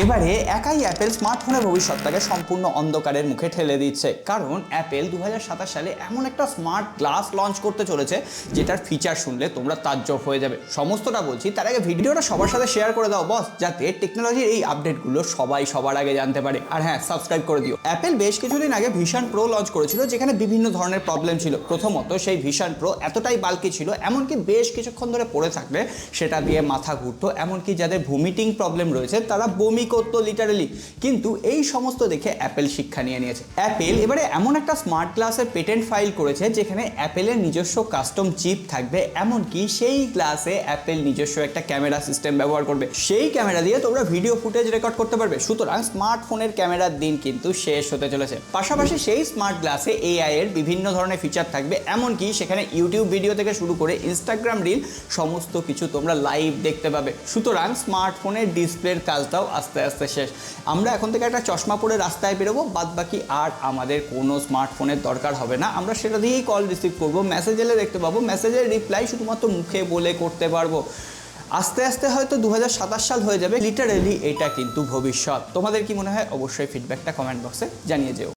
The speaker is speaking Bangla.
এবারে একাই অ্যাপেল স্মার্টফোনের ভবিষ্যৎটাকে সম্পূর্ণ অন্ধকারের মুখে ঠেলে দিচ্ছে, কারণ অ্যাপেল 2027 সালে এমন একটা স্মার্ট গ্লাস লঞ্চ করতে চলেছে যেটার ফিচার শুনলে তোমরা তাজ্জব হয়ে যাবে। সমস্তটা বলছি, তার আগে ভিডিওটা সবার সাথে শেয়ার করে দাও বস, যাতে টেকনোলজির এই আপডেটগুলো সবাই সবার আগে জানতে পারে। আর হ্যাঁ, সাবস্ক্রাইব করে দিও। অ্যাপেল বেশ কিছুদিন আগে ভিশন প্রো লঞ্চ করেছিল, যেখানে বিভিন্ন ধরনের প্রবলেম ছিল। প্রথমত, সেই ভিশন প্রো এতটাই বাল্কি ছিল, এমনকি বেশ কিছুক্ষণ ধরে পড়ে থাকলে সেটা দিয়ে মাথা ঘুরতো, এমনকি যাদের ভমিটিং প্রবলেম রয়েছে তারা বমি করতো লিটারালি। কিন্তু এই সমস্ত দেখে অ্যাপেল শিক্ষা নিয়েছে। অ্যাপেল এবারে এমন একটা স্মার্ট গ্লাসের পেটেন্ট ফাইল করেছে যেখানে অ্যাপেলের নিজস্ব কাস্টম চিপ থাকবে, এমনকি সেই গ্লাসে অ্যাপেল নিজস্ব একটা ক্যামেরা সিস্টেম ব্যবহার করবে। সেই ক্যামেরা দিয়ে তোমরা ভিডিও ফুটেজ রেকর্ড করতে পারবে। সুতরাং স্মার্টফোনের ক্যামেরার দিন কিন্তু শেষ হতে চলেছে। পাশাপাশি সেই স্মার্ট গ্লাসে এআই এর বিভিন্ন ধরনের ফিচার থাকবে, এমনকি সেখানে ইউটিউব ভিডিও থেকে শুরু করে ইনস্টাগ্রাম রিল সমস্ত কিছু তোমরা লাইভ দেখতে পাবে। সুতরাং স্মার্টফোনের ডিসপ্লের কাজটাও আস্তে আস্তে শেষ। আমরা এখন থেকে একটা চশমা পরে রাস্তায় বেরোবো, বাদ বাকি আর আমাদের কোনো স্মার্টফোনের দরকার হবে না। আমরা সেটা দিয়েই কল রিসিভ করবো, মেসেজ এলে দেখতে পাবো, মেসেজের রিপ্লাই শুধুমাত্র মুখে বলে করতে পারবো। আস্তে আস্তে হয়তো 2027 সাল হয়ে যাবে। লিটারেলি এটা কিন্তু ভবিষ্যৎ। তোমাদের কি মনে হয়? অবশ্যই ফিডব্যাকটা কমেন্ট বক্সে জানিয়ে যেও।